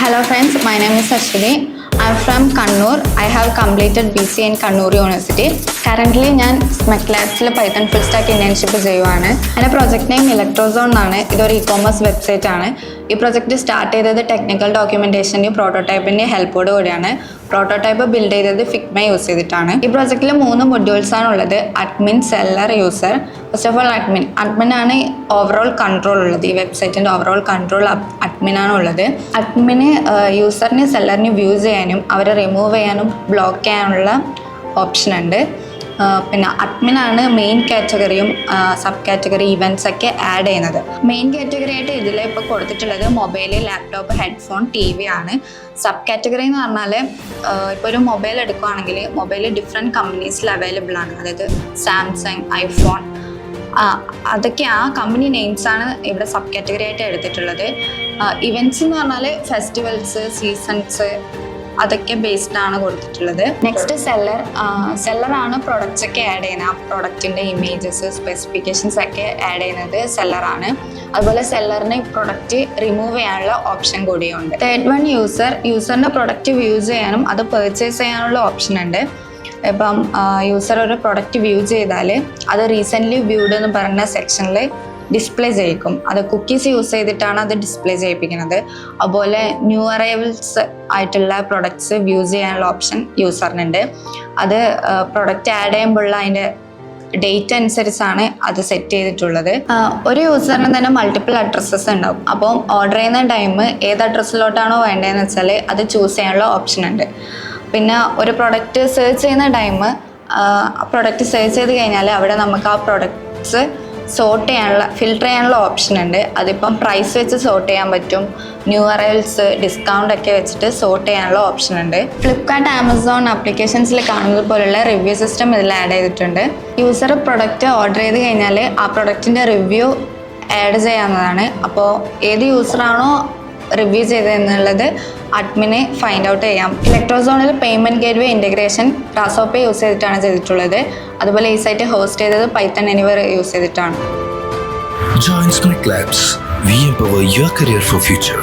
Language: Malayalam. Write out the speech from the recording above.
Hello friends, my name is Ashwini. I am from Kannur. I have completed BC in Kannur University. Currently, I am SMEClabs Python full stack internship ചെയ്യുവാണ്. എൻ്റെ പ്രൊജക്റ്റ് നെയിം ഇലക്ട്രോസോൺ ആണ്. ഇതൊരു ഇ-കോമേഴ്സ് വെബ്സൈറ്റ് ആണ്. ഈ പ്രൊജക്റ്റ് സ്റ്റാർട്ട് ചെയ്തത് ടെക്നിക്കൽ ഡോക്യുമെന്റേഷൻ്റെയും പ്രോട്ടോടൈപ്പിൻ്റെയും ഹെൽപ്പോട് കൂടിയാണ്. പ്രോട്ടോടൈപ്പ് ബിൽഡ് ചെയ്തത് ഫിഗ്മ യൂസ് ചെയ്തിട്ടാണ്. ഈ പ്രൊജക്റ്റിൽ 3 മൊഡ്യൂൾസ് ആണ് ഉള്ളത്: admin, seller, user. First of all admin ആണ് ഓവറോൾ കൺട്രോൾ ഉള്ളത്. ഈ വെബ്സൈറ്റിൻ്റെ ഓവറോൾ കൺട്രോൾ അഡ്മിൻ ആണ് ഉള്ളത്. അഡ്മിന് യൂസറിനെ സെല്ലറിനെ വ്യൂ ചെയ്യാനും അവരെ റിമൂവ് ചെയ്യാനും ബ്ലോക്ക് ചെയ്യാനുള്ള ഓപ്ഷൻ ഉണ്ട്. പിന്നെ അഡ്മിനാണ് മെയിൻ കാറ്റഗറിയും സബ് കാറ്റഗറി ഇവൻറ്റ്സ് ഒക്കെ ആഡ് ചെയ്യുന്നത്. മെയിൻ കാറ്റഗറി ആയിട്ട് ഇതിൽ ഇപ്പോൾ കൊടുത്തിട്ടുള്ളത് മൊബൈൽ, ലാപ്ടോപ്പ്, ഹെഡ്ഫോൺ, TV ആണ്. സബ് കാറ്റഗറി എന്ന് പറഞ്ഞാൽ ഇപ്പോൾ ഒരു മൊബൈൽ എടുക്കുകയാണെങ്കിൽ മൊബൈൽ ഡിഫറെൻറ്റ് കമ്പനീസിൽ അവൈലബിൾ ആണ്. അതായത് സാംസങ്, ഐഫോൺ, അതൊക്കെ ആ കമ്പനി നെയിംസാണ് ഇവിടെ സബ് കാറ്റഗറി ആയിട്ട് എടുത്തിട്ടുള്ളത്. ഇവൻറ്റ്സ് എന്ന് പറഞ്ഞാൽ ഫെസ്റ്റിവൽസ്, സീസൺസ്, അതൊക്കെ ബേസ്ഡ് ആണ് കൊടുത്തിട്ടുള്ളത്. നെക്സ്റ്റ് സെല്ലറാണ് പ്രൊഡക്ട്സ് ഒക്കെ ആഡ് ചെയ്യുന്നത്. ആ പ്രൊഡക്റ്റിൻ്റെ ഇമേജസ്, സ്പെസിഫിക്കേഷൻസ് ഒക്കെ ആഡ് ചെയ്യുന്നത് സെല്ലറാണ്. അതുപോലെ സെല്ലറിന് പ്രൊഡക്റ്റ് റിമൂവ് ചെയ്യാനുള്ള ഓപ്ഷൻ കൂടിയുണ്ട്. തേർഡ് വൺ യൂസറിൻ്റെ പ്രൊഡക്റ്റ് വ്യൂ ചെയ്യാനും അത് പർച്ചേസ് ചെയ്യാനുള്ള ഓപ്ഷൻ ഉണ്ട്. ഇപ്പം യൂസർ ഒരു പ്രൊഡക്റ്റ് വ്യൂ ചെയ്താൽ അത് റീസെൻ്റ്ലി വ്യൂഡ് എന്ന് പറയുന്ന സെക്ഷനിൽ ഡിസ്പ്ലേ ചെയ്യിക്കും. അത് കുക്കീസ് യൂസ് ചെയ്തിട്ടാണ് അത് ഡിസ്പ്ലേ ചെയ്യിപ്പിക്കുന്നത്. അതുപോലെ ന്യൂ അറൈവൽസ് ആയിട്ടുള്ള പ്രൊഡക്ട്സ് വ്യൂ ചെയ്യാനുള്ള ഓപ്ഷൻ യൂസറിനുണ്ട്. അത് പ്രൊഡക്റ്റ് ആഡ് ചെയ്യുമ്പോഴുള്ള അതിൻ്റെ ഡേറ്റ് അനുസരിച്ചാണ് അത് സെറ്റ് ചെയ്തിട്ടുള്ളത്. ഒരു യൂസറിന് തന്നെ മൾട്ടിപ്പിൾ അഡ്രസ്സസ് ഉണ്ടാവും. അപ്പോൾ ഓർഡർ ചെയ്യുന്ന ടൈം ഏത് അഡ്രസ്സിലോട്ടാണോ വേണ്ടതെന്ന് വെച്ചാൽ അത് ചൂസ് ചെയ്യാനുള്ള ഓപ്ഷൻ ഉണ്ട്. പിന്നെ ഒരു പ്രൊഡക്റ്റ് സെർച്ച് ചെയ്യുന്ന ടൈം പ്രൊഡക്റ്റ് സെർച്ച് ചെയ്ത് കഴിഞ്ഞാൽ അവിടെ നമുക്ക് ആ പ്രൊഡക്ട്സ് ഫിൽട്ടർ ചെയ്യാനുള്ള ഓപ്ഷൻ ഉണ്ട്. അതിപ്പം പ്രൈസ് വെച്ച് സോർട്ട് ചെയ്യാൻ പറ്റും. ന്യൂ അറൈവൽസ്, ഡിസ്കൗണ്ട് ഒക്കെ വെച്ചിട്ട് സോർട്ട് ചെയ്യാനുള്ള ഓപ്ഷൻ ഉണ്ട്. ഫ്ലിപ്കാർട്ട്, ആമസോൺ ആപ്ലിക്കേഷൻസിൽ കാണുന്നത് പോലുള്ള റിവ്യൂ സിസ്റ്റം ഇതിൽ ആഡ് ചെയ്തിട്ടുണ്ട്. യൂസർ പ്രൊഡക്റ്റ് ഓർഡർ ചെയ്ത് കഴിഞ്ഞാൽ ആ പ്രൊഡക്റ്റിൻ്റെ റിവ്യൂ ആഡ് ചെയ്യാവുന്നതാണ്. അപ്പോൾ ഏത് യൂസറാണോ റിവ്യൂ ചെയ്തതെന്നുള്ളത് അഡ്മിനെ ഫൈൻഡ് ഔട്ട് ചെയ്യാം. ഇലക്ട്രോസോണിൽ payment gateway integration RestAPI use ചെയ്തിട്ടാണ് ചെയ്തിട്ടുള്ളത്. അതുപോലെ ഈ സൈറ്റ് ഹോസ്റ്റ് ചെയ്തത് Python Anywhere യൂസ് ചെയ്തിട്ടാണ്. Join SMEClabs. We empower your career for future.